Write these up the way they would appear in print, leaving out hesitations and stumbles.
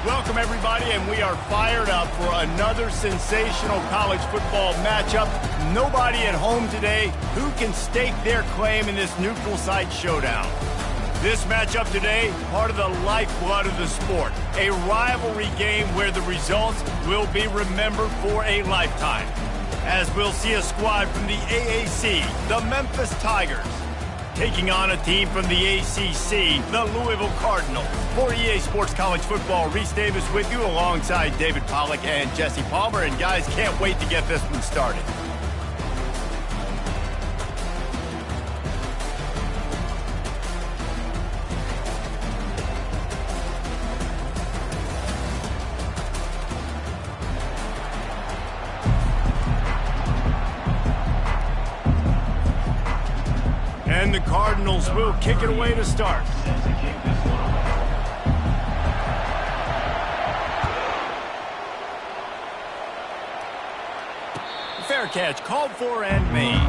Welcome, everybody, and we are fired up for another sensational college football matchup. Nobody at home today who can stake their claim in this neutral site showdown. This matchup today, part of the lifeblood of the sport, a rivalry game where the results will be remembered for a lifetime. As we'll see a squad from the AAC, the Memphis Tigers, taking on a team from the ACC, the Louisville Cardinals. For EA Sports College Football, Reese Davis with you alongside David Pollack and Jesse Palmer. And guys, can't wait to get this one started. And the Cardinals will kick it away to start. Fair catch, called for and made.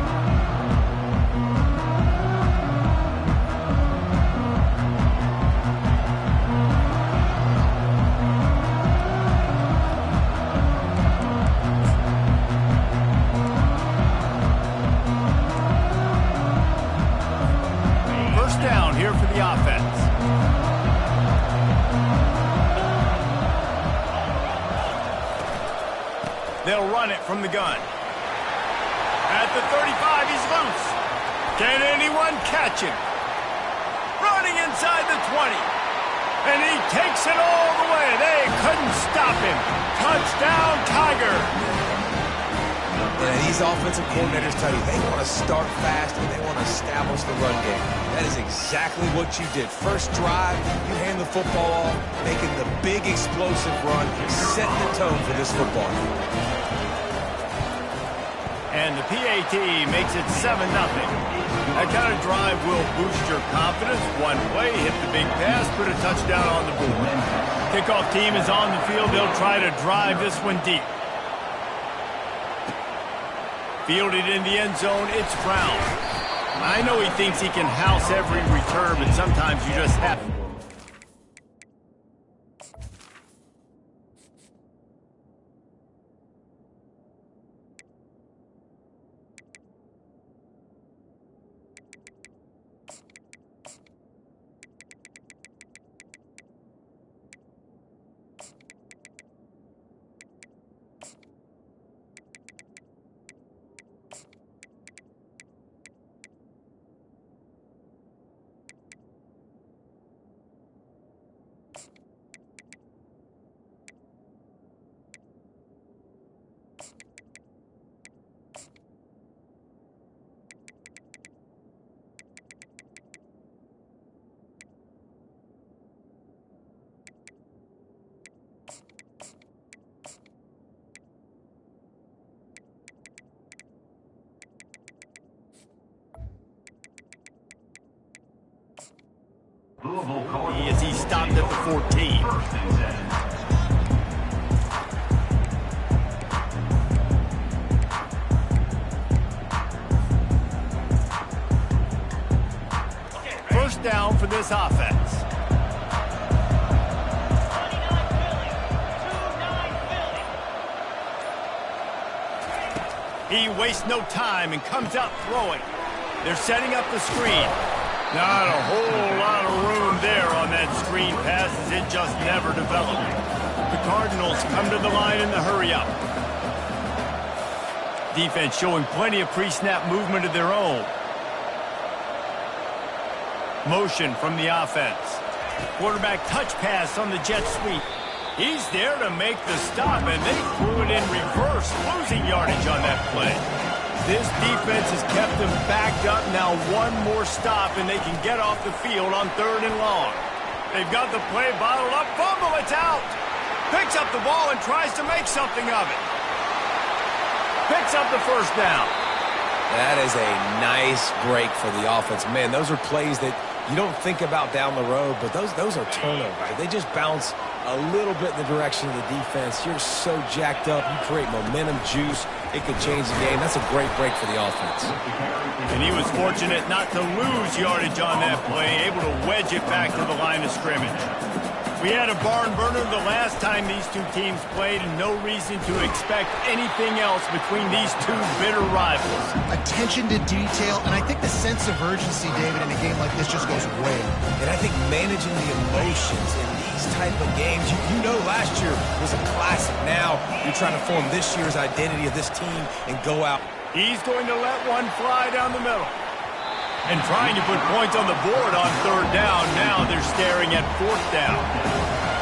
Down here for the offense. They'll run it from the gun. At the 35, he's loose. Can anyone catch him? Running inside the 20. And he takes it all the way. They couldn't stop him. Touchdown, Tiger. Yeah, these offensive coordinators tell you they want to start fast and they want to establish the run game. That is exactly what you did. First drive, you hand the football off, making the big explosive run, setting the tone for this football game. And the PAT makes it 7-0. That kind of drive will boost your confidence. One play, hit the big pass, put a touchdown on the board. Kickoff team is on the field. They'll try to drive this one deep. Fielded in the end zone, it's Brown. I know he thinks he can house every return, but sometimes you just have to. He stopped at the 14. First down for this offense. He wastes no time and comes out throwing. They're setting up the screen. Not a whole lot of room there on that screen pass, as it just never developed. The Cardinals come to the line in the hurry-up. Defense showing plenty of pre-snap movement of their own. Motion from the offense. Quarterback touch pass on the jet sweep. He's there to make the stop, and they threw it in reverse, losing yardage on that play. This defense has kept them backed up. Now one more stop, and they can get off the field on 3rd and long. They've got the play bottled up. Fumble, it's out. Picks up the ball and tries to make something of it. Picks up the first down. That is a nice break for the offense. Man, those are plays that you don't think about down the road, but those are turnovers. They just bounce a little bit in the direction of the defense. You're so jacked up. You create momentum, juice. It could change the game. That's a great break for the offense. And he was fortunate not to lose yardage on that play, able to wedge it back to the line of scrimmage. We had a barn burner the last time these two teams played, and no reason to expect anything else between these two bitter rivals. Attention to detail, and I think the sense of urgency, David, in a game like this just goes way. And I think managing the emotions in these type of games, you know last year was a classic. Now you're trying to form this year's identity of this team and go out. He's going to let one fly down the middle. And trying to put points on the board on third down. Now they're staring at fourth down.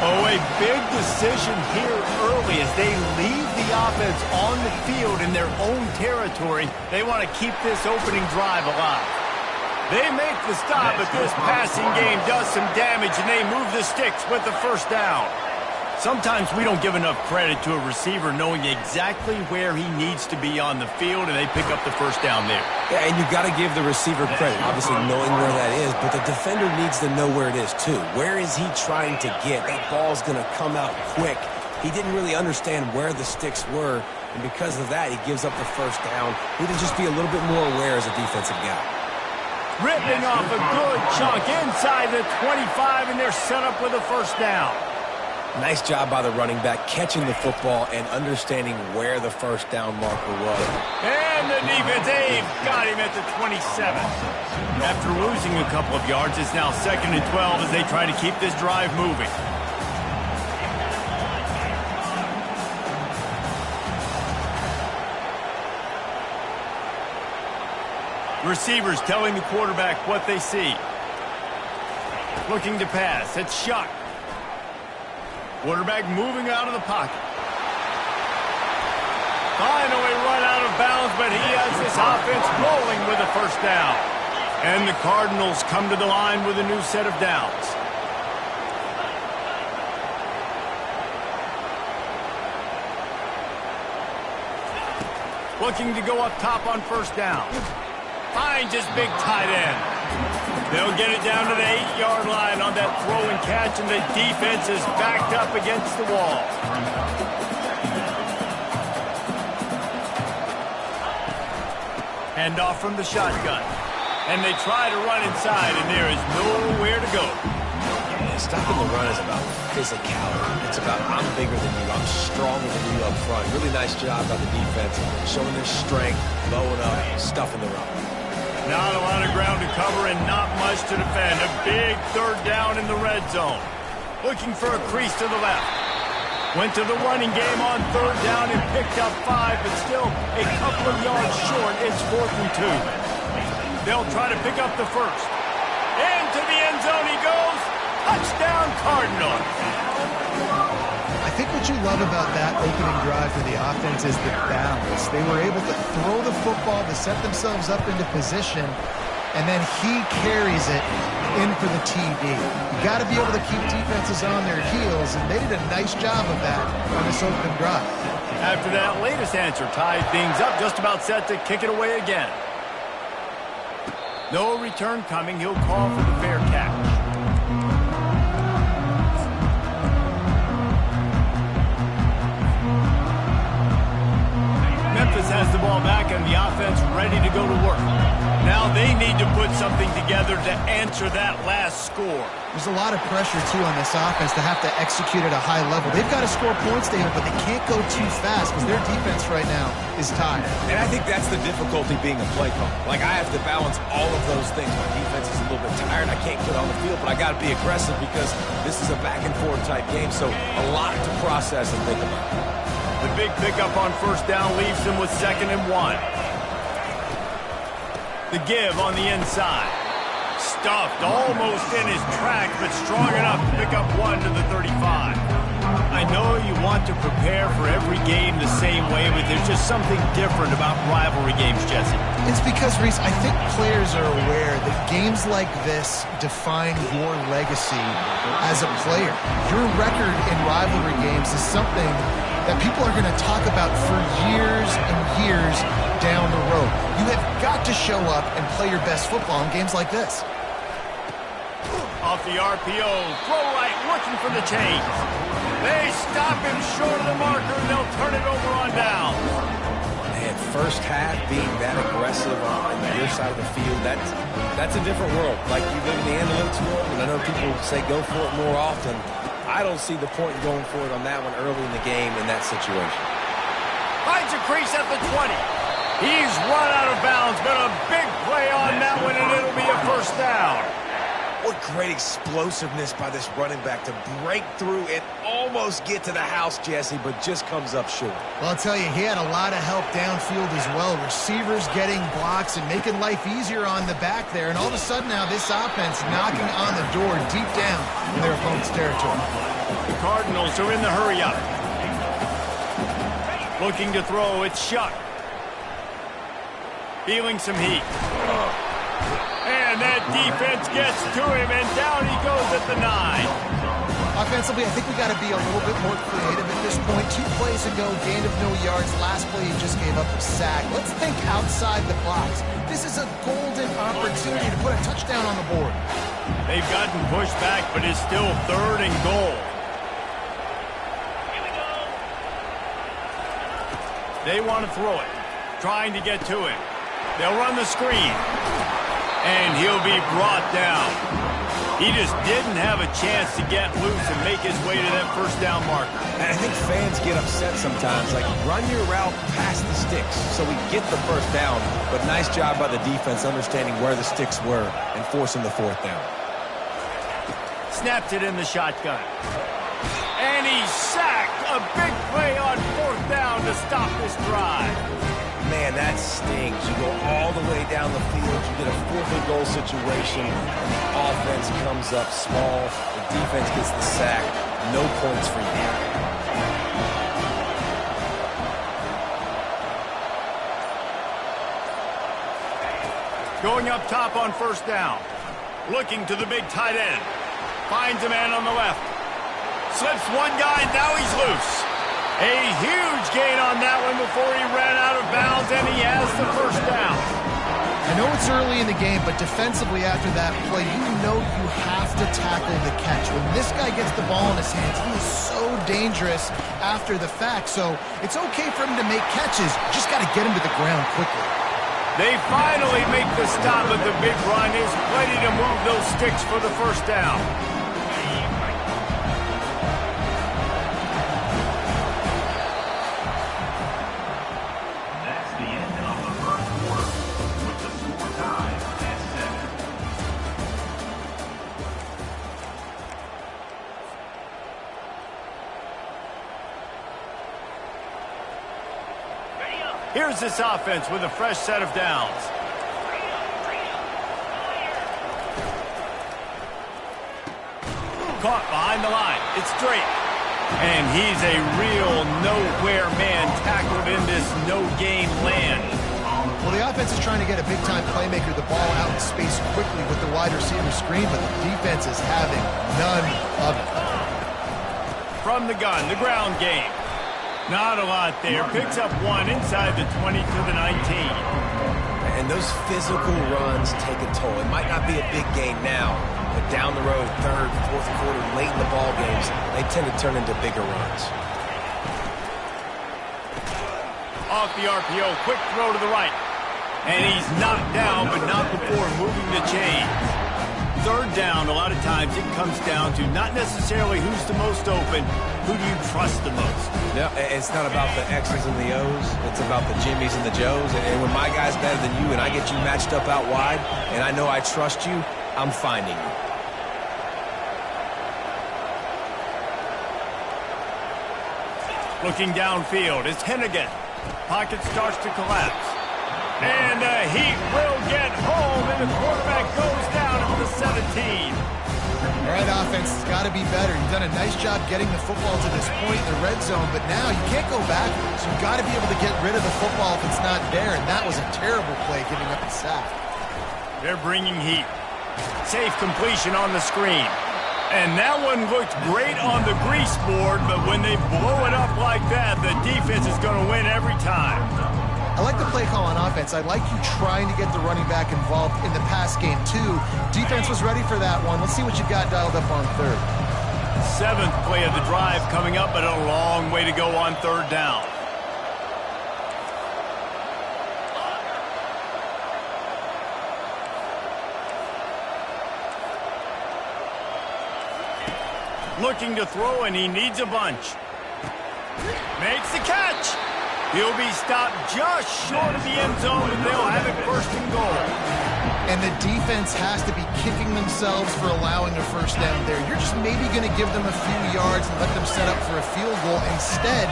Oh, a big decision here early as they leave the offense on the field in their own territory. They want to keep this opening drive alive. They make the stop, but this passing game does some damage, and they move the sticks with the first down. Sometimes we don't give enough credit to a receiver knowing exactly where he needs to be on the field, and they pick up the first down there. Yeah, and you've got to give the receiver credit, obviously knowing where that is, but the defender needs to know where it is too. Where is he trying to get? That ball's going to come out quick. He didn't really understand where the sticks were, and because of that, he gives up the first down. He needs to just be a little bit more aware as a defensive guy. Ripping off a good chunk inside the 25, and they're set up with a first down. Nice job by the running back catching the football and understanding where the first down marker was. And the defense, they've got him at the 27. After losing a couple of yards, it's now 2nd and 12 as they try to keep this drive moving. Receivers telling the quarterback what they see. Looking to pass. It's Shuck. Quarterback moving out of the pocket. Finally run out of bounds, but he has this offense rolling with a first down. And the Cardinals come to the line with a new set of downs. Looking to go up top on first down. Finds his big tight end. They'll get it down to the 8-yard line on that throw and catch, and the defense is backed up against the wall. Hand off from the shotgun. And they try to run inside, and there is nowhere to go. Yeah, stopping the run is about physicality. It's about I'm bigger than you, I'm stronger than you up front. Really nice job by the defense, showing their strength, blowing up, stuffing the run. Not a lot of ground to cover and not much to defend. A big third down in the red zone. Looking for a crease to the left. Went to the running game on third down and picked up 5, but still a couple of yards short. It's 4th and 2. They'll try to pick up the first. Into the end zone he goes. Touchdown Cardinals. I think what you love about that opening drive for the offense is the balance. They were able to throw the football to set themselves up into position, and then he carries it in for the TD. You got to be able to keep defenses on their heels, and they did a nice job of that on this opening drive. After that latest answer tied things up, just about set to kick it away again. No return coming. He'll call for the fair catch. Memphis has the ball back and the offense ready to go to work. Now they need to put something together to answer that last score. There's a lot of pressure, too, on this offense to have to execute at a high level. They've got to score points, David, but they can't go too fast because their defense right now is tired. And I think that's the difficulty being a play caller. Like, I have to balance all of those things. My defense is a little bit tired. I can't get on the field, but I got to be aggressive because this is a back-and-forth type game, so a lot to process and think about. The big pickup on first down leaves them with 2nd and 1. The give on the inside. Stuffed almost in his track, but strong enough to pick up 1 to the 35. I know you want to prepare for every game the same way, but there's just something different about rivalry games, Jesse. It's because, Reese, I think players are aware that games like this define your legacy as a player. Your record in rivalry games is something that people are going to talk about for years and years down the road. You have got to show up and play your best football in games like this. Off the RPO, throw right, looking for the change. They stop him short of the marker, and they'll turn it over on down. Man, first half being that aggressive on your side of the field, that's a different world. Like, you live in the analytics world, and I know people say go for it more often. I don't see the point in going for it on that one early in the game in that situation. Finds a crease at the 20. He's run out of bounds, but a big play on that one, and it'll be a first down. What great explosiveness by this running back to break through and almost get to the house, Jesse, but just comes up short. Well, I'll tell you, he had a lot of help downfield as well. Receivers getting blocks and making life easier on the back there. And all of a sudden now this offense knocking on the door deep down in their opponent's territory. The Cardinals are in the hurry-up. Looking to throw, it's Shuck. Feeling some heat. And that defense gets to him, and down he goes at the 9. Offensively, I think we got to be a little bit more creative at this point. 2 plays ago, gain of no yards. Last play, he just gave up a sack. Let's think outside the box. This is a golden opportunity to put a touchdown on the board. They've gotten pushed back, but it's still 3rd and goal. They want to throw it, trying to get to him. They'll run the screen, and he'll be brought down. He just didn't have a chance to get loose and make his way to that first down marker. And I think fans get upset sometimes, like run your route past the sticks so we get the first down, but nice job by the defense understanding where the sticks were and forcing the 4th down. Snapped it in the shotgun. And he's sacked. A big play on 4th down to stop this drive. Man, that stings. You go all the way down the field. You get a 4th and goal situation, and the offense comes up small. The defense gets the sack. No points for you. Going up top on 1st down. Looking to the big tight end. Finds a man on the left. Slips one guy, now he's loose. A huge gain on that one before he ran out of bounds, and he has the first down. I know it's early in the game, but defensively after that play, you know you have to tackle the catch. When this guy gets the ball in his hands, he is so dangerous after the fact. So it's okay for him to make catches. You just got to get him to the ground quickly. They finally make the stop, but the big run is plenty to move those sticks for the first down. Here's this offense with a fresh set of downs. Caught behind the line. It's Drake. And he's a real nowhere man tackled in this no-gain land. Well, the offense is trying to get a big-time playmaker the ball out in space quickly with the wide receiver screen, but the defense is having none of it. From the gun, the ground game. Not a lot there. Picks up 1 inside the 20 to the 19. And those physical runs take a toll. It might not be a big game now, but down the road, 3rd, 4th quarter, late in the ball games, they tend to turn into bigger runs. Off the RPO, quick throw to the right. And he's knocked down, but not before moving the chains. 3rd down, a lot of times it comes down to not necessarily who's the most open, who do you trust the most? No, it's not about the X's and the O's. It's about the Jimmys and the Joes. And when my guy's better than you and I get you matched up out wide and I know I trust you, I'm finding you. Looking downfield, it's Hennigan. Pocket starts to collapse. And the Heat will get home, and the quarterback goes down at the 17. All right, offense has got to be better. You've done a nice job getting the football to this point in the red zone, but now you can't go back, so you've got to be able to get rid of the football if it's not there, and that was a terrible play, giving up a sack. They're bringing heat. Safe completion on the screen. And that one looked great on the grease board, but when they blow it up like that, the defense is going to win every time. I like the play call on offense. I like you trying to get the running back involved in the pass game, too. Defense was ready for that one. Let's see what you got dialed up on 3rd. 7th play of the drive coming up, but a long way to go on 3rd down. Looking to throw, and he needs a bunch. Makes the catch. He'll be stopped just short of the end zone, and they'll have it first and goal. And the defense has to be kicking themselves for allowing a first down there. You're just maybe going to give them a few yards and let them set up for a field goal. Instead,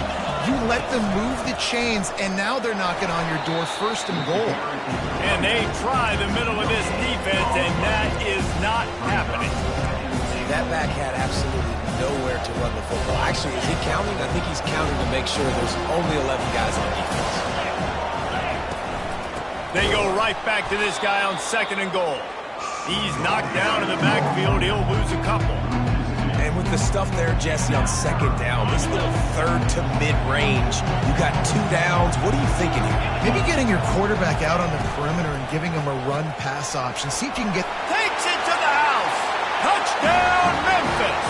you let them move the chains, and now they're knocking on your door first and goal. And they try the middle of this defense, and that is not happening. That back had absolutely nowhere to run the football. Actually, is he counting? I think he's counting to make sure there's only 11 guys on defense. They go right back to this guy on second and goal. He's knocked down in the backfield. He'll lose a couple. And with the stuff there, Jesse, on second down, this little third to mid-range, you got 2 downs. What are you thinking here? Maybe getting your quarterback out on the perimeter and giving him a run-pass option. See if you can get... Takes it to the house. Touchdown, Memphis.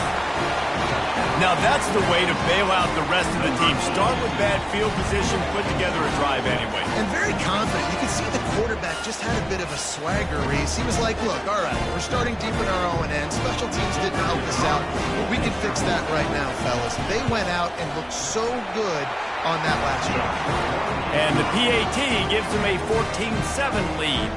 Now that's the way to bail out the rest of the team. Start with bad field position, put together a drive anyway. And very confident. You can see the quarterback just had a bit of a swagger race. He was like, look, all right, we're starting deep in our own end. Special teams didn't help us out, but we can fix that right now, fellas. They went out and looked so good on that last drive. And the PAT gives them a 14-7 lead.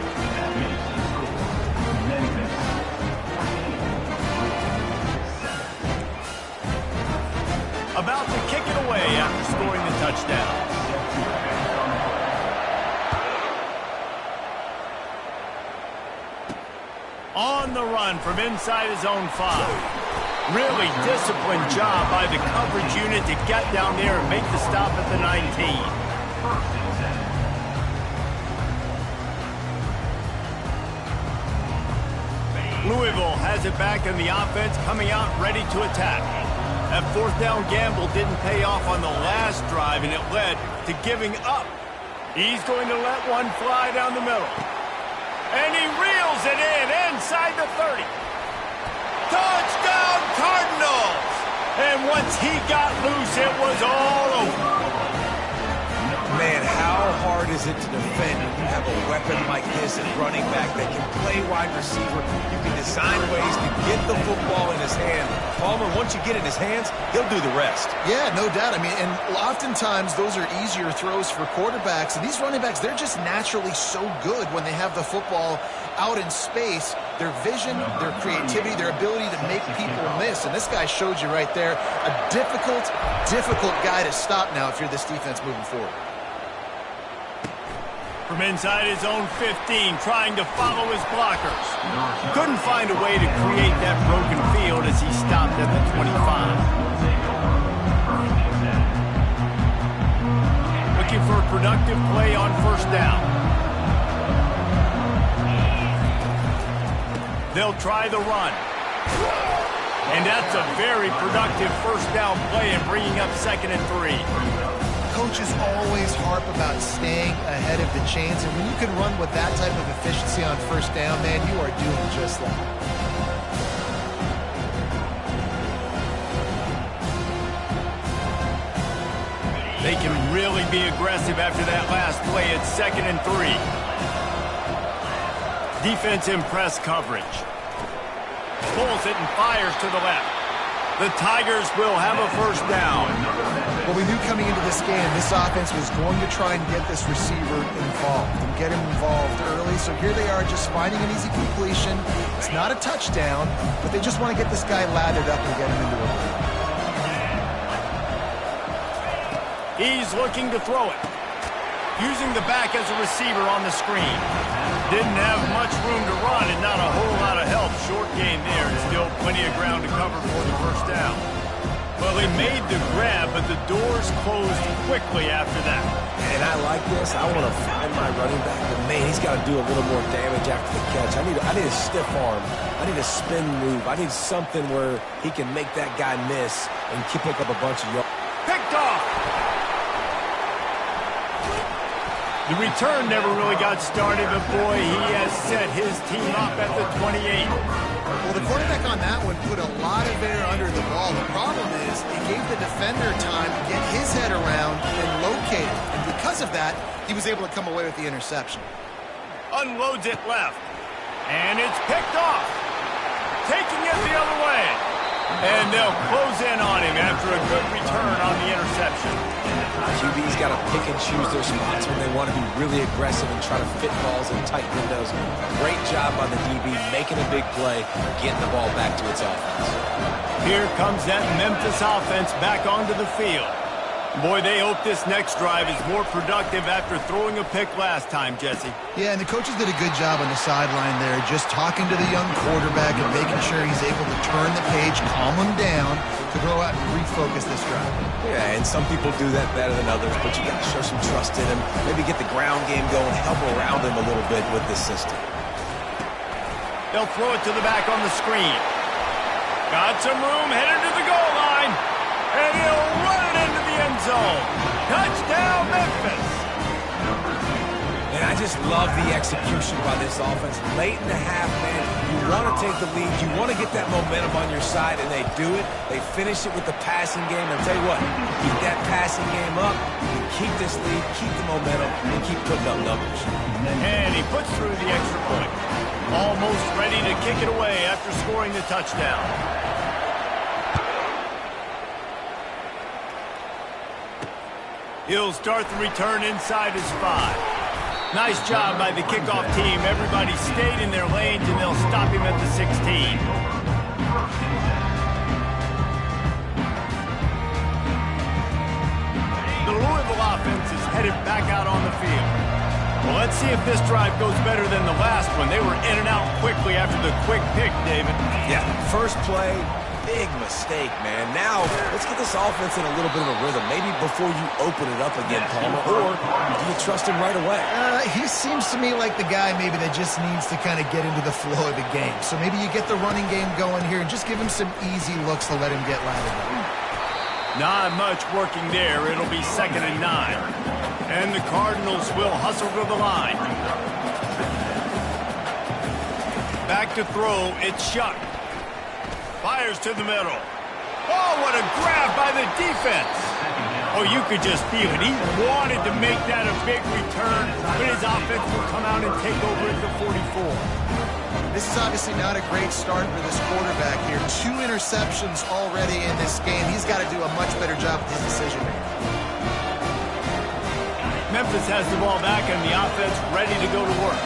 About to kick it away after scoring the touchdown. On the run from inside his own 5. Really disciplined job by the coverage unit to get down there and make the stop at the 19. Louisville has it back in the offense, coming out ready to attack. That fourth down gamble didn't pay off on the last drive, and it led to giving up. He's going to let one fly down the middle. And he reels it in inside the 30. Touchdown, Cardinals! And once he got loose, it was all over. Man, how hard is it to defend when you have a weapon like this at running back that can play wide receiver? You can design ways to get the football in his hand. Palmer, once you get in his hands, he'll do the rest. Yeah, no doubt. I mean, and oftentimes those are easier throws for quarterbacks. And these running backs, they're just naturally so good when they have the football out in space. Their vision, their creativity, their ability to make people miss. And this guy showed you right there a difficult guy to stop now if you're this defense moving forward. From inside his own 15, trying to follow his blockers. Couldn't find a way to create that broken field as he stopped at the 25. Looking for a productive play on first down. They'll try the run. And that's a very productive first down play and bringing up second and 3. Coaches always harp about staying ahead of the chains, and when you can run with that type of efficiency on first down, man, you are doing just that. They can really be aggressive after that last play at second and 3. Defense in press coverage. Pulls it and fires to the left. The Tigers will have a first down. Well, we knew coming into this game, this offense was going to try and get this receiver involved and get him involved early. So here they are just finding an easy completion. It's not a touchdown, but they just want to get this guy lathered up and get him into a run. He's looking to throw it. Using the back as a receiver on the screen. Didn't have much room to run and not a whole lot of help. Short gain there and still plenty of ground to cover for the first down. Well, he made the grab, but the doors closed quickly after that. And I like this. I want to find my running back, but man, he's got to do a little more damage after the catch. I need a stiff arm. I need a spin move. I need something where he can make that guy miss and pick up a bunch of yards. Picked off. The return never really got started, but boy, he has set his team up at the 28. Well, the quarterback on that one put a lot of air under the ball. The problem is it gave the defender time to get his head around and locate it. And because of that, he was able to come away with the interception. Unloads it left. And it's picked off. Taking it the other way. And they'll close in on him after a good return on the interception. QB's got to pick and choose their spots when they want to be really aggressive and try to fit balls in tight windows. Great job by the DB making a big play, getting the ball back to its offense. Here comes that Memphis offense back onto the field. Boy, they hope this next drive is more productive after throwing a pick last time, Jesse. Yeah, and the coaches did a good job on the sideline there, just talking to the young quarterback and making sure he's able to turn the page, calm him down, to go out and refocus this drive. Yeah, and some people do that better than others, but you got to show some trust in him, maybe get the ground game going, help around him a little bit with this system. They'll throw it to the back on the screen. Got some room, headed to the goal line, and he'll run it into the end zone. Touchdown, Memphis. And I just love the execution by this offense. Late in the half, man, you want to take the lead. You want to get that momentum on your side, and they do it. They finish it with the passing game. And I'll tell you what, keep that passing game up, you keep this lead, keep the momentum, and keep putting up numbers. And he puts through the extra point. Almost ready to kick it away after scoring the touchdown. He'll start the return inside his 5. Nice job by the kickoff team. Everybody stayed in their lanes, and they'll stop him at the 16. The Louisville offense is headed back out on the field. Well, let's see if this drive goes better than the last one. They were in and out quickly after the quick pick, David. Yeah, first play, big mistake, man. Now, let's get this offense in a little bit of a rhythm. Maybe before you open it up again, Palmer, or do you trust him right away? He seems to me like the guy maybe that just needs to kind of get into the flow of the game. So maybe you get the running game going here and just give him some easy looks to let him get lathered up. Not much working there. It'll be 2nd and 9. And the Cardinals will hustle to the line. Back to throw. It's Shuck. Fires to the middle. Oh, what a grab by the defense. Oh, you could just feel it. He wanted to make that a big return, but his offense will come out and take over at the 44. This is obviously not a great start for this quarterback here. 2 interceptions already in this game. He's got to do a much better job with his decision-making. Memphis has the ball back and the offense ready to go to work.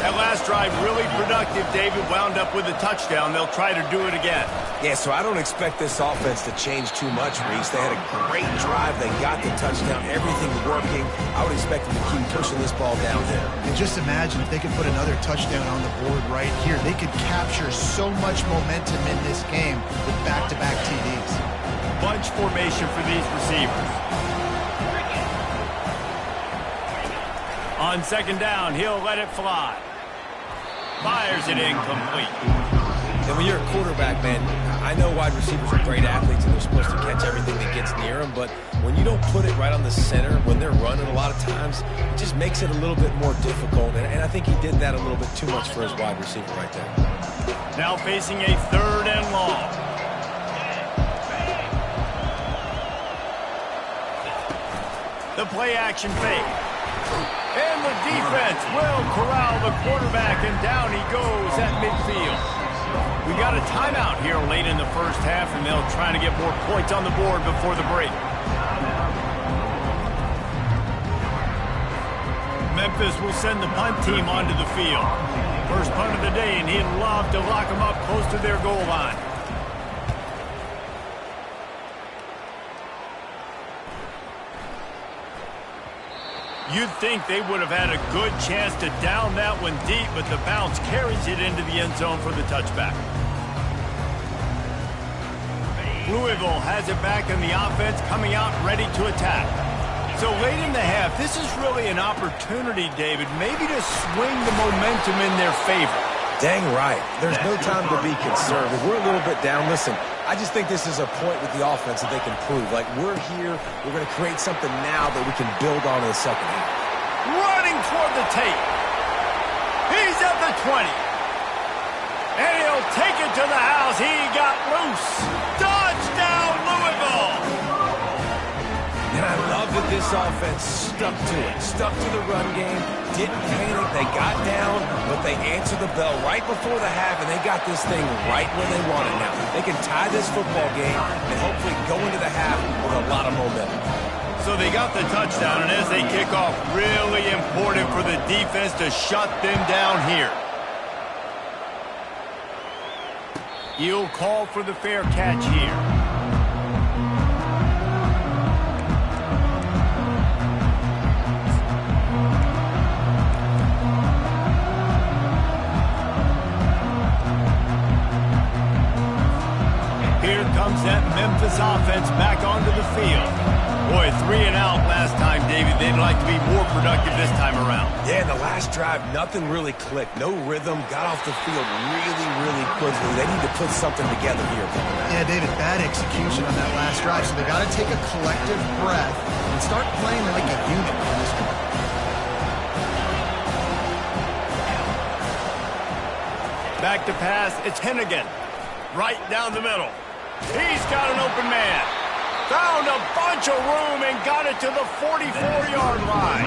That last drive really productive. David wound up with a touchdown. They'll try to do it again. Yeah, so I don't expect this offense to change too much, Reese. They had a great drive. They got the touchdown. Everything's working. I would expect them to keep pushing this ball downhill. And just imagine if they could put another touchdown on the board right here. They could capture so much momentum in this game with back-to-back TDs. Bunch formation for these receivers. On 2nd down, he'll let it fly. Fires it incomplete. And when you're a quarterback, man, I know wide receivers are great athletes and they're supposed to catch everything that gets near them, but when you don't put it right on the center, when they're running a lot of times, it just makes it a little bit more difficult. And I think he did that a little bit too much for his wide receiver right there. Now facing a 3rd and long. The play action fake. And the defense will corral the quarterback, and down he goes at midfield. We got a timeout here late in the first half, and they'll try to get more points on the board before the break. Memphis will send the punt team onto the field. First punt of the day, and he'd love to lock them up close to their goal line. You'd think they would have had a good chance to down that one deep, but the bounce carries it into the end zone for the touchback. Louisville has it back in the offense, coming out ready to attack. So late in the half, this is really an opportunity, David, maybe to swing the momentum in their favor. Dang right. There's no time to be conservative. We're a little bit down. Listen, I just think this is a point with the offense that they can prove. Like, we're here, we're going to create something now that we can build on in the second half. Running toward the tape. He's at the 20. And he'll take it to the house. He got loose. Touchdown, Louisville. And I love that this offense stuck to it. Stuck to the run game. Didn't panic. They got down, but they answered the bell right before the half, and they got this thing right where they want it now. They can tie this football game and hopefully go into the half with a lot of momentum. So they got the touchdown, and as they kick off, really important for the defense to shut them down here. He'll call for the fair catch here. Here comes that Memphis offense back onto the field. Boy, 3 and out last time, David. They'd like to be more productive this time around. Yeah, in the last drive, nothing really clicked. No rhythm, got off the field really quickly. They need to put something together here. Yeah, David, bad execution on that last drive, so they got to take a collective breath and start playing like a unit on this one. Back to pass, it's Hennigan. Right down the middle. He's got an open man. Found a bunch of room and got it to the 44-yard line.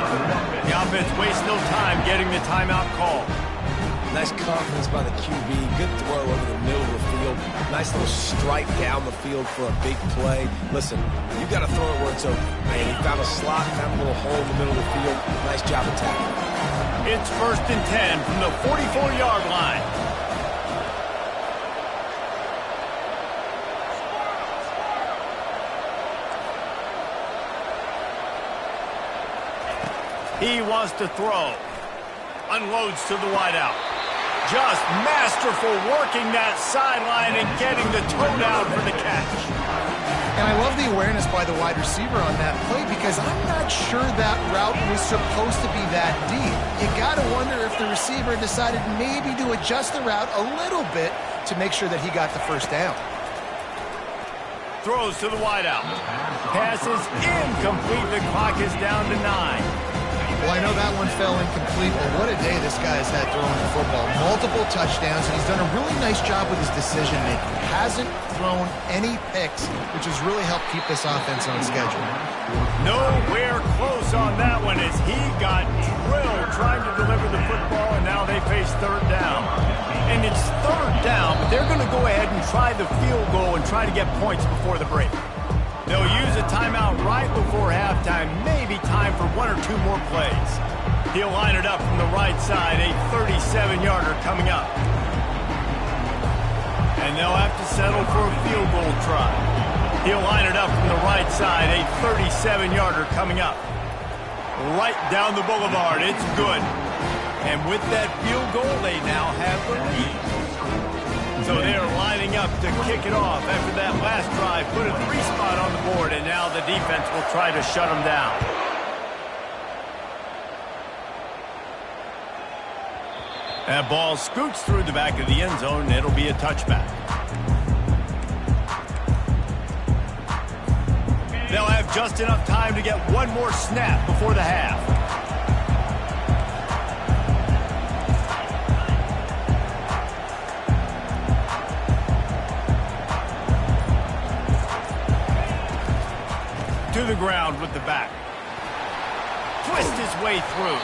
The offense wastes no time getting the timeout call. Nice confidence by the QB. Good throw over the middle of the field. Nice little strike down the field for a big play. Listen, you got to throw it where it's open. Man, he found a slot, found a little hole in the middle of the field. Nice job attacking. It's 1st and 10 from the 44-yard line. He wants to throw. Unloads to the wideout. Just masterful working that sideline and getting the toe down for the catch. And I love the awareness by the wide receiver on that play because I'm not sure that route was supposed to be that deep. You got to wonder if the receiver decided maybe to adjust the route a little bit to make sure that he got the first down. Throws to the wideout. Pass is incomplete. The clock is down to 9. Well, I know that one fell incomplete, but what a day this guy has had throwing the football. Multiple touchdowns, and he's done a really nice job with his decision-making. Hasn't thrown any picks, which has really helped keep this offense on schedule. Nowhere close on that one as he got drilled trying to deliver the football, and now they face 3rd down. And it's 3rd down, but they're going to go ahead and try the field goal and try to get points before the break. They'll use a timeout right before halftime, maybe time for 1 or 2 more plays. He'll line it up from the right side, a 37-yarder coming up. And they'll have to settle for a field goal try. He'll line it up from the right side, a 37-yarder coming up. Right down the boulevard, it's good. And with that field goal, they now have the lead. So they're lining up to kick it off after that last drive. Put a 3 spot on the board, and now the defense will try to shut them down. That ball scoots through the back of the end zone, and it'll be a touchback. They'll have just enough time to get one more snap before the half. To the ground with the back. Twist his way through.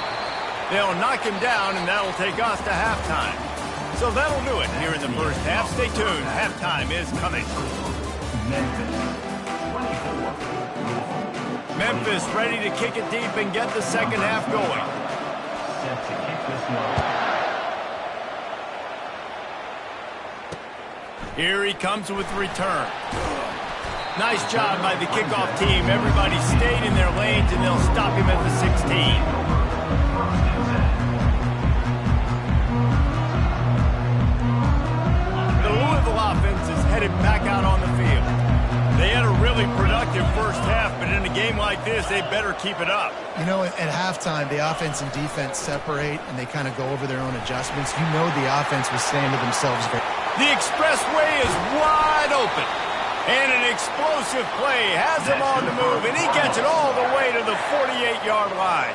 They'll knock him down, and that'll take us to halftime. So that'll do it here in the first half. Stay tuned. Halftime is coming. Memphis ready to kick it deep and get the second half going. Here he comes with the return. Nice job by the kickoff team. Everybody stayed in their lanes, and they'll stop him at the 16. The Louisville offense is headed back out on the field. They had a really productive first half, but in a game like this, they better keep it up. You know, at halftime, the offense and defense separate, and they kind of go over their own adjustments. You know the offense was saying to themselves, the expressway is wide open. And an explosive play has him on the move, and he gets it all the way to the 48-yard line.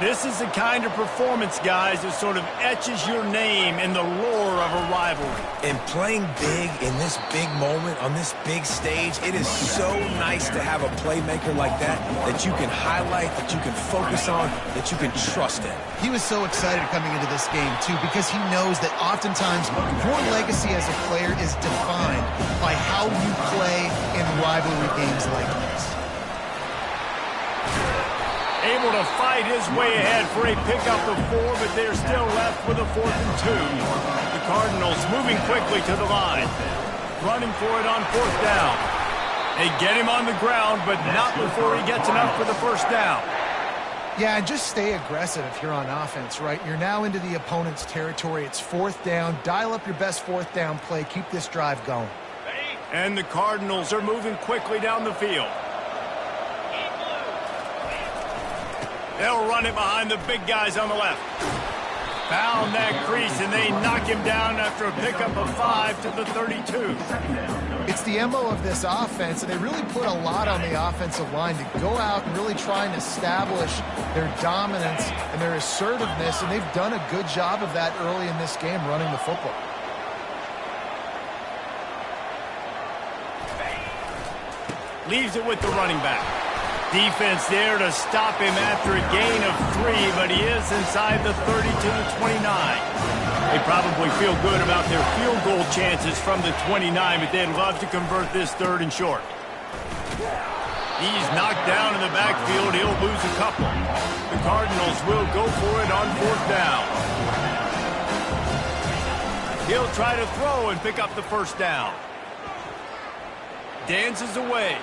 This is the kind of performance, guys, that sort of etches your name in the lore of a rivalry. And playing big in this big moment, on this big stage, it is so nice to have a playmaker like that you can highlight, that you can focus on, that you can trust in. He was so excited coming into this game, too, because he knows that oftentimes your legacy as a player is defined play in rivalry games like this. Able to fight his way ahead for a pickup of 4, but they're still left with a 4th and 2. The Cardinals moving quickly to the line. Running for it on 4th down. They get him on the ground, but not before he gets enough for the first down. Yeah, and just stay aggressive if you're on offense, right? You're now into the opponent's territory. It's 4th down. Dial up your best 4th down play. Keep this drive going. And the Cardinals are moving quickly down the field. They'll run it behind the big guys on the left. Found that crease, and they knock him down after a pickup of 5 to the 32. It's the MO of this offense, and they really put a lot on the offensive line to go out and really try and establish their dominance and their assertiveness, and they've done a good job of that early in this game running the football. Leaves it with the running back. Defense there to stop him after a gain of 3, but he is inside the 30 to the 29. They probably feel good about their field goal chances from the 29, but they'd love to convert this 3rd and short. He's knocked down in the backfield. He'll lose a couple. The Cardinals will go for it on 4th down. He'll try to throw and pick up the first down. Dances away.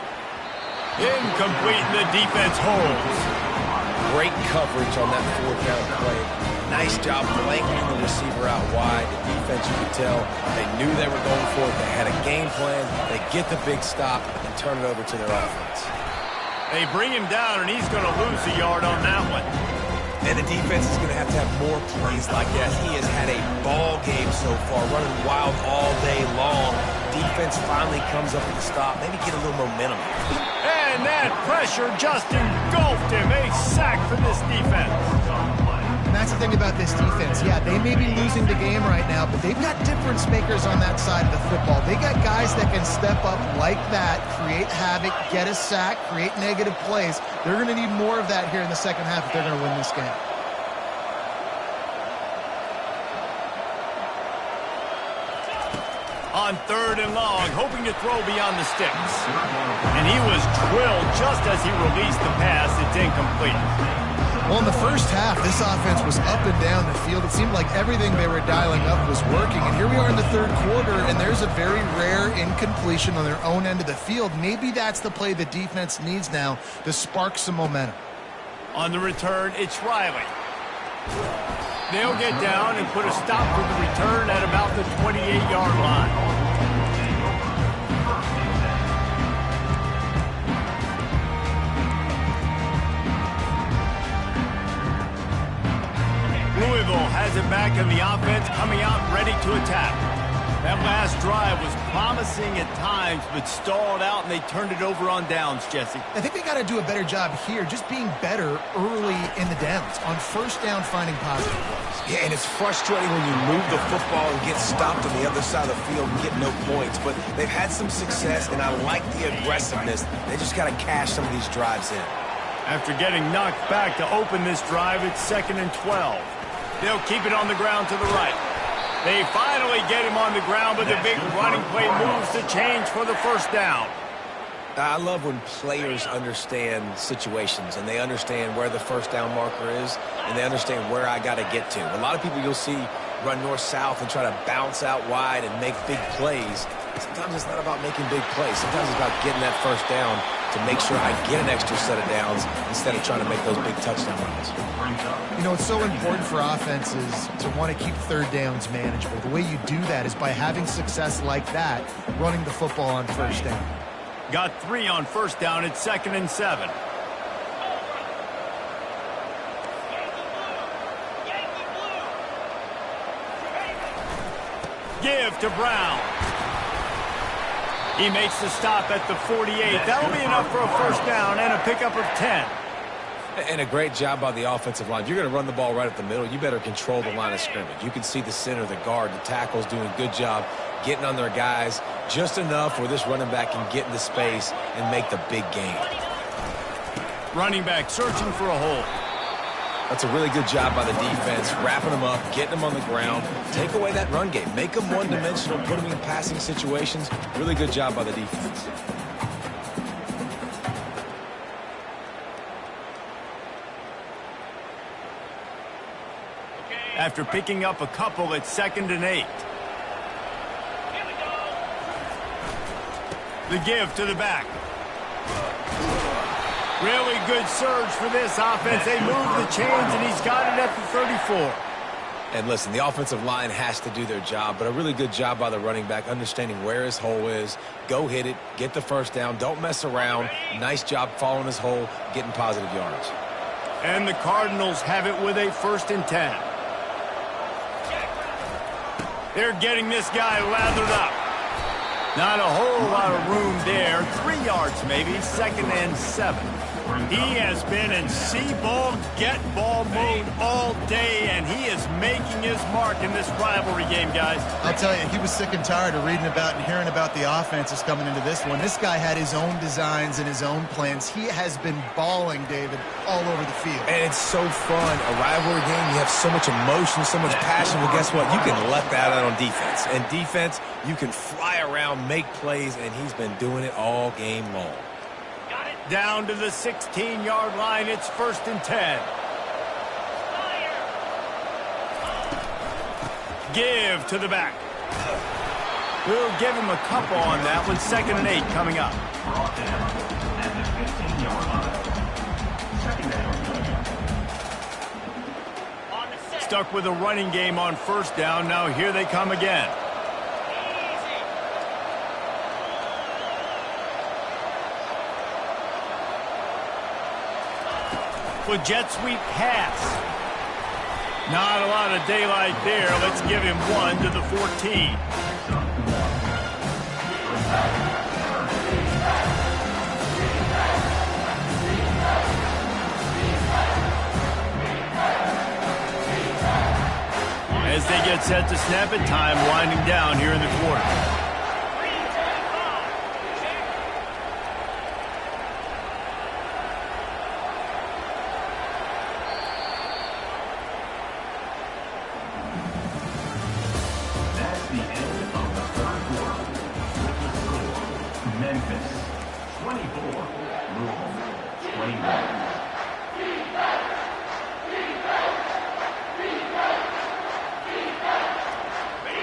Incomplete, and the defense holds. Great coverage on that 4th down play. Nice job blanketing the receiver out wide. The defense, you could tell, they knew they were going for it. They had a game plan. They get the big stop and turn it over to their offense. They bring him down, and he's going to lose a yard on that one. And the defense is going to have more plays like that. He has had a ball game so far, running wild all day long. Defense finally comes up with a stop, maybe get a little momentum. And that pressure just engulfed him. A sack for this defense. And that's the thing about this defense. Yeah, they may be losing the game right now, but they've got difference makers on that side of the football. They got guys that can step up like that, create havoc, get a sack, create negative plays. They're going to need more of that here in the second half if they're going to win this game. On 3rd and long, hoping to throw beyond the sticks. And he was drilled just as he released the pass. It's incomplete. Well, in the first half, this offense was up and down the field. It seemed like everything they were dialing up was working. And here we are in the 3rd quarter, and there's a very rare incompletion on their own end of the field. Maybe that's the play the defense needs now to spark some momentum. On the return, it's Riley. They'll get down and put a stop to the return at about the 28-yard line. Louisville has it back in the offense, coming out ready to attack. That last drive was promising at times, but stalled out, and they turned it over on downs, Jesse. I think they got to do a better job here, just being better early in the downs, on first down finding positive plays. Yeah, and it's frustrating when you move the football and get stopped on the other side of the field and get no points, but they've had some success, and I like the aggressiveness. They just got to cash some of these drives in. After getting knocked back to open this drive, it's 2nd and 12. They'll keep it on the ground to the right. They finally get him on the ground, but the big running play moves the change for the first down. I love when players understand situations and they understand where the first down marker is and they understand where I got to get to. A lot of people you'll see run north-south and try to bounce out wide and make big plays. Sometimes it's not about making big plays. Sometimes it's about getting that first down to make sure I get an extra set of downs instead of trying to make those big touchdown runs. You know, it's so important for offenses to want to keep third downs manageable. The way you do that is by having success like that, running the football on first down. Got 3 on first down at 2nd and 7. Give to Brown. He makes the stop at the 48. That'll be enough for a first down and a pickup of 10. And a great job by the offensive line. If you're going to run the ball right up the middle, you better control the line of scrimmage. You can see the center, the guard, the tackles doing a good job getting on their guys just enough where this running back can get into space and make the big gain. Running back searching for a hole. That's a really good job by the defense, wrapping them up, getting them on the ground. Take away that run game. Make them one-dimensional, put them in passing situations. Really good job by the defense. After picking up a couple, it's 2nd and 8. The give to the back. Really good surge for this offense. They move the chains, and he's got it at the 34. And listen, the offensive line has to do their job, but a really good job by the running back, understanding where his hole is. Go hit it, get the first down, don't mess around. Nice job following his hole, getting positive yards. And the Cardinals have it with a 1st and 10. They're getting this guy lathered up. Not a whole lot of room there. 3 yards maybe, 2nd and 7. He has been in see-ball, get-ball mode all day, and he is making his mark in this rivalry game, guys. I'll tell you, he was sick and tired of reading about and hearing about the offenses coming into this one. This guy had his own designs and his own plans. He has been balling, David, all over the field. And it's so fun. A rivalry game, you have so much emotion, so much passion. Well, guess what? You can let that out on defense. And defense, you can fly around, make plays, and he's been doing it all game long. Down to the 16-yard line. It's 1st and 10. Give to the back. We'll give him a couple on that one. 2nd and 8 coming up. Stuck with a running game on 1st down. Now here they come again. With jet sweep pass. Not a lot of daylight there. Let's give him 1 to the 14. As they get set to snap it, time winding down here in the quarter.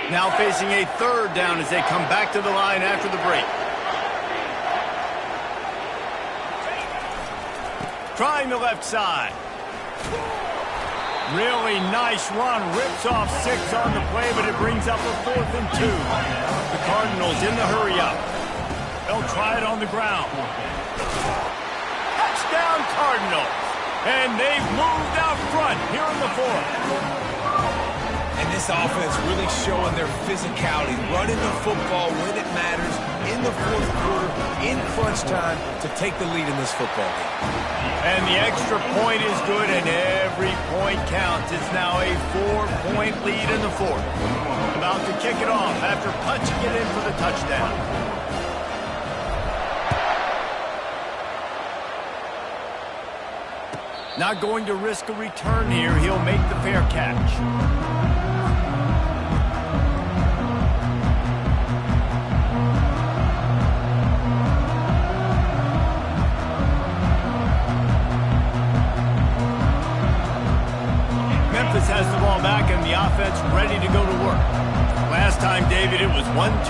Now facing a 3rd down as they come back to the line after the break. Trying the left side. Really nice run. Rips off 6 on the play, but it brings up a 4th and 2. The Cardinals in the hurry up. They'll try it on the ground. Touchdown Cardinals. And they've moved out front here in the 4th. And this offense really showing their physicality, running the football when it matters, in the 4th quarter, in crunch time, to take the lead in this football game. And the extra point is good, and every point counts. It's now a 4-point lead in the 4th. About to kick it off after punching it in for the touchdown. Not going to risk a return here. He'll make the fair catch. Has the ball back and the offense ready to go to work. Last time, David, it was 1-2-3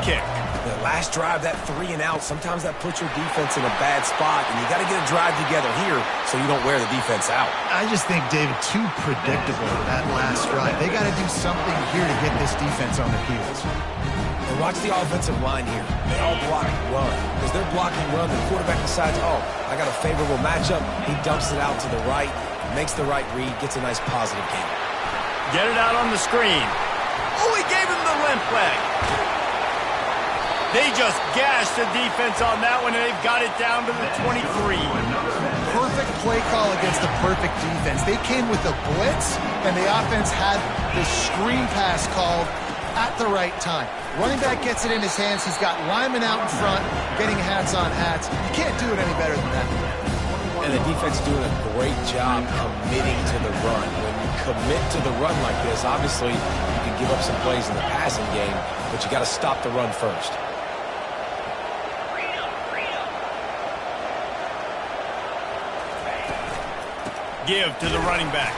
kick. The last drive, that 3 and out, sometimes that puts your defense in a bad spot, and you got to get a drive together here so you don't wear the defense out. I just think, David, too predictable that last drive. They got to do something here to get this defense on their heels. And watch the offensive line here. They all block run. Because they're blocking run, the quarterback decides, oh, I got a favorable matchup. He dumps it out to the right. Makes the right read, gets a nice positive game. Get it out on the screen. Oh, he gave him the limp leg. They just gashed the defense on that one, and they've got it down to the 23. Perfect play call against the perfect defense. They came with a blitz, and the offense had the screen pass called at the right time. Running back gets it in his hands. He's got linemen out in front, getting hats on hats. You can't do it any better than that. And the defense doing a great job committing to the run. When you commit to the run like this, obviously you can give up some plays in the passing game, but you got to stop the run first. Give to the running back.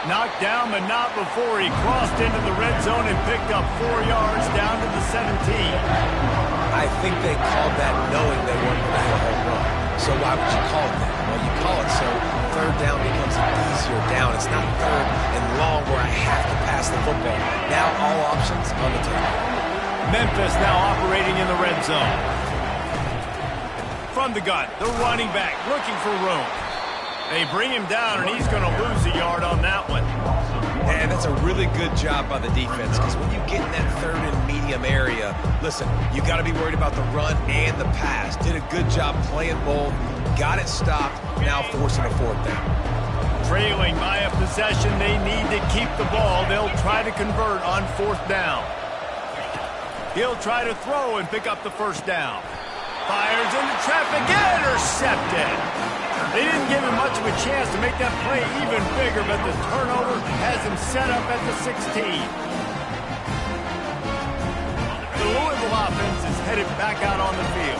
Knocked down, but not before he crossed into the red zone and picked up 4 yards down to the 17. I think they called that knowing they weren't going to have a home run. So why would you call it that? Well, you call it so third down becomes an easier down. It's not third and long where I have to pass the football. Now all options on the table. Memphis now operating in the red zone. From the gun, the running back looking for room. They bring him down, and he's going to lose a yard on that one. And that's a really good job by the defense, because when you get in that third and medium area, listen, you got to be worried about the run and the pass. Did a good job playing both, got it stopped, now forcing a fourth down. Trailing by a possession, they need to keep the ball. They'll try to convert on fourth down. He'll try to throw and pick up the first down. Fires into traffic, intercepted. They didn't give him much of a chance to make that play even bigger, but the turnover has him set up at the 16. The Louisville offense is headed back out on the field.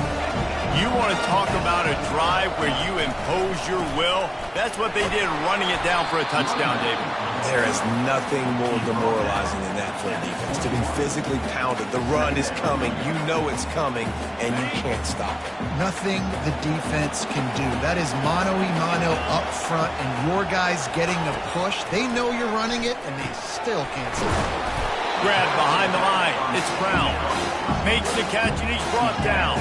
You want to talk about a drive where you impose your will? That's what they did running it down for a touchdown, David. There is nothing more demoralizing than that for a defense, to be physically pounded. The run is coming. You know it's coming, and you can't stop it. Nothing the defense can do. That is mano-a-mano up front, and your guys getting the push. They know you're running it, and they still can't stop it. Grabbed behind the line. It's Brown. Makes the catch, and he's brought down.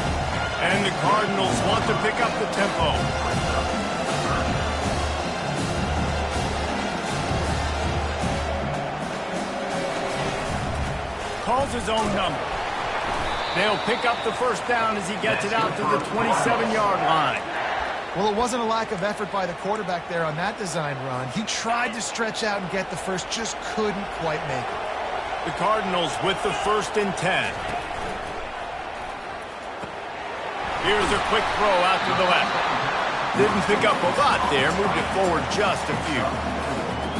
And the Cardinals want to pick up the tempo. Calls his own number. They'll pick up the first down as he gets it out to the 27-yard line. Well, it wasn't a lack of effort by the quarterback there on that design run. He tried to stretch out and get the first, just couldn't quite make it. The Cardinals with the 1st and 10. Here's a quick throw out to the left. Didn't pick up a lot there, moved it forward just a few.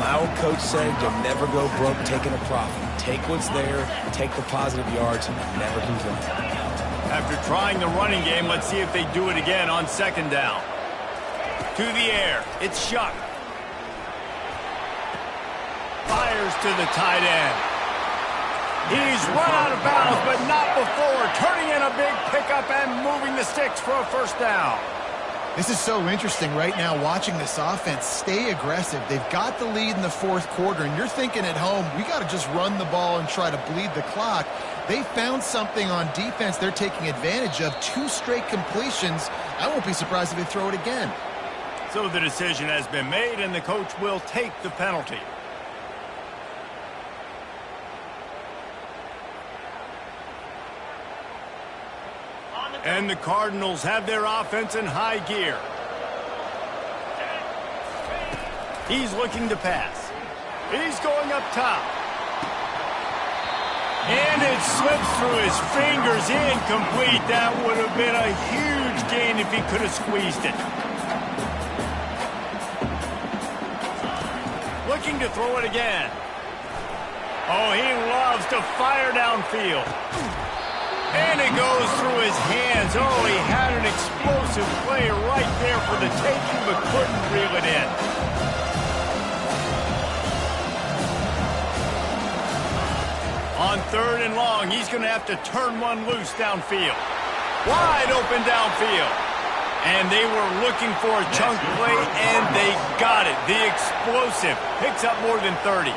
My old coach said you'll never go broke taking a profit. Take what's there, take the positive yards, and never complain. After trying the running game, let's see if they do it again on 2nd down. To the air, it's Shuck. Fires to the tight end. He's run out of bounds, but not before turning in a big pickup and moving the sticks for a first down. This is so interesting right now watching this offense stay aggressive. They've got the lead in the 4th quarter, and you're thinking at home, we got to just run the ball and try to bleed the clock. They found something on defense they're taking advantage of. 2 straight completions. I won't be surprised if they throw it again. So the decision has been made, and the coach will take the penalty. And the Cardinals have their offense in high gear. He's looking to pass. He's going up top. And it slips through his fingers, incomplete. That would have been a huge gain if he could have squeezed it. Looking to throw it again. Oh, he loves to fire downfield. And it goes through his hands. Oh, he had an explosive play right there for the taking, but couldn't reel it in. On 3rd and long, he's going to have to turn one loose downfield. Wide open downfield. And they were looking for a chunk play, and they got it. The explosive picks up more than 30.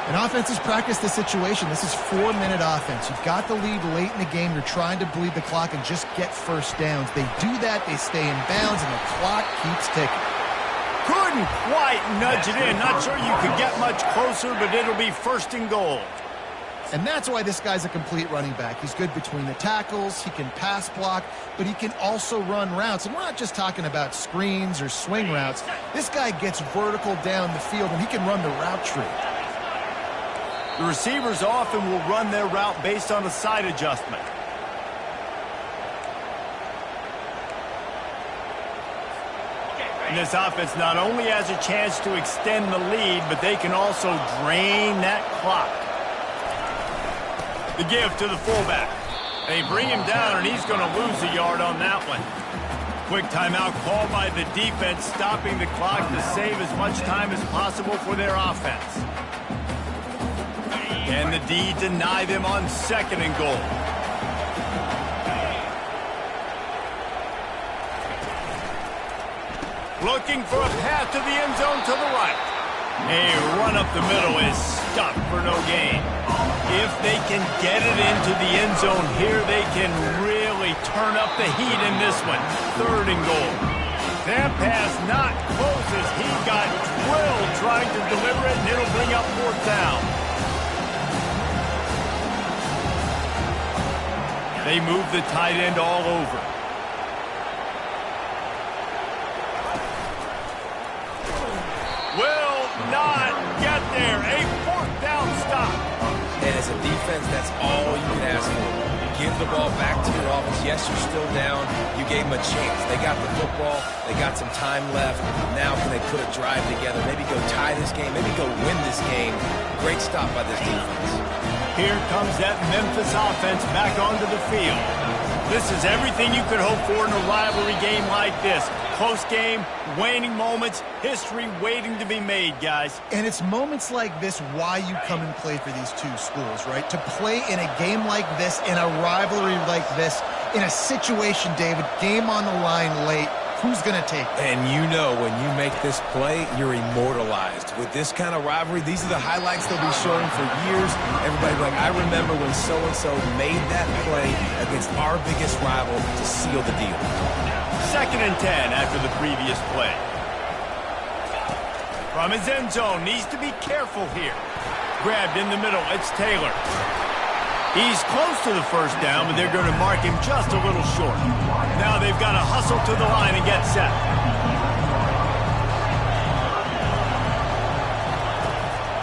And offenses practice this situation. This is 4-minute offense. You've got the lead late in the game. You're trying to bleed the clock and just get first downs. They do that. They stay in bounds, and the clock keeps ticking. Couldn't quite nudge it in. Not sure you could get much closer, but it'll be 1st and goal. And that's why this guy's a complete running back. He's good between the tackles. He can pass block, but he can also run routes. And we're not just talking about screens or swing routes. This guy gets vertical down the field, and he can run the route tree. The receivers often will run their route based on a side adjustment. And this offense not only has a chance to extend the lead, but they can also drain that clock. The give to the fullback. They bring him down, and he's going to lose a yard on that one. Quick timeout called by the defense, stopping the clock to save as much time as possible for their offense. And the D deny them on 2nd and goal. Looking for a path to the end zone to the right. A run up the middle is stuck for no gain. If they can get it into the end zone here, they can really turn up the heat in this one. 3rd and goal. That pass not close as he got drilled trying to deliver it, and it'll bring up 4th down. They move the tight end all over. Will not get there. A 4th down stop. And as a defense, that's all you can ask for. Give the ball back to your offense. Yes, you're still down. You gave them a chance. They got the football. They got some time left. Now can they put a drive together? Maybe go tie this game. Maybe go win this game. Great stop by this defense. Here comes that Memphis offense back onto the field. This is everything you could hope for in a rivalry game like this. Close game, waning moments, history waiting to be made, guys. And it's moments like this why you come and play for these two schools, right? To play in a game like this, in a rivalry like this, in a situation, David, game on the line late, who's going to take it? And you know when you make this play, you're immortalized. With this kind of rivalry, these are the highlights they'll be showing for years. Everybody like, I remember when so-and-so made that play against our biggest rival to seal the deal. 2nd and 10 after the previous play. From his end zone, needs to be careful here. Grabbed in the middle, it's Taylor. He's close to the 1st down, but they're going to mark him just a little short. Now they've got to hustle to the line and get set.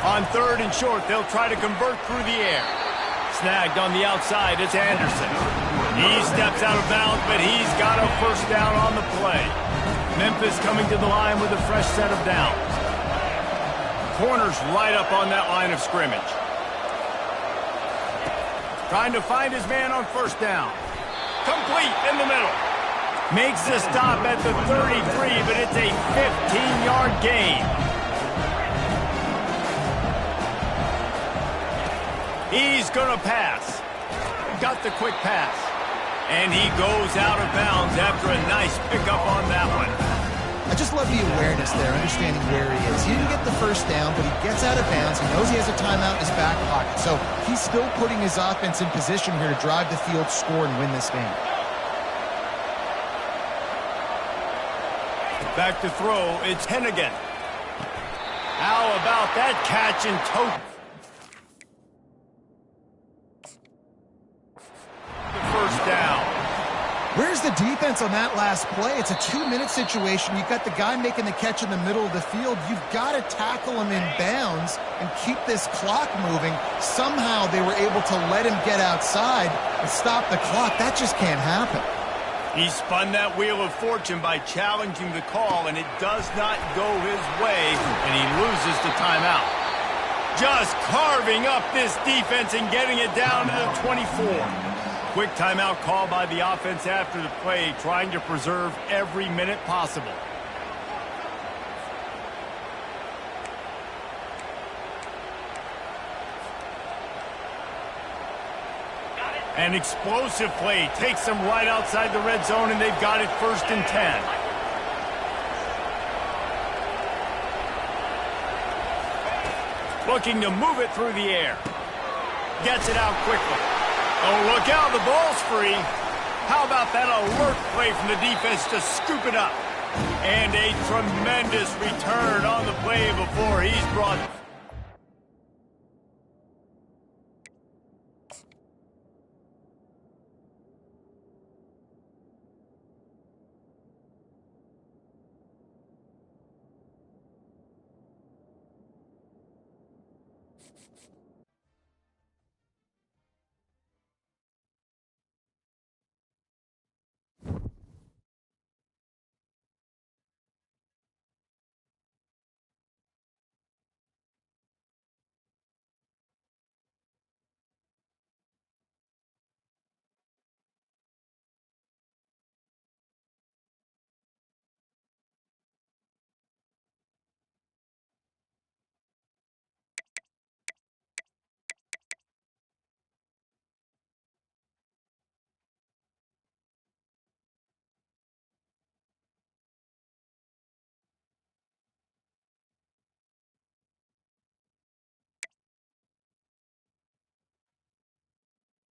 On 3rd and short, they'll try to convert through the air. Snagged on the outside, it's Anderson. He steps out of bounds, but he's got a 1st down on the play. Memphis coming to the line with a fresh set of downs. Corners right up on that line of scrimmage. Trying to find his man on 1st down. Complete in the middle. Makes the stop at the 33, but it's a 15-yard gain. He's going to pass. Got the quick pass. And he goes out of bounds after a nice pickup on that one. I just love the awareness there, understanding where he is. He didn't get the 1st down, but he gets out of bounds. He knows he has a timeout in his back pocket. So he's still putting his offense in position here to drive the field, score, and win this game. Back to throw, it's Hennigan. How about that catch and tote? The 1st down. Where's the defense on that last play? It's a 2-minute situation. You've got the guy making the catch in the middle of the field. You've got to tackle him in bounds and keep this clock moving. Somehow they were able to let him get outside and stop the clock. That just can't happen. He spun that wheel of fortune by challenging the call, and it does not go his way, and he loses the timeout. Just carving up this defense and getting it down to the 24. Quick timeout called by the offense after the play, trying to preserve every minute possible. An explosive play takes them right outside the red zone, and they've got it 1st and 10. Looking to move it through the air. Gets it out quickly. Oh, look out, the ball's free. How about that alert play from the defense to scoop it up? And a tremendous return on the play before he's brought...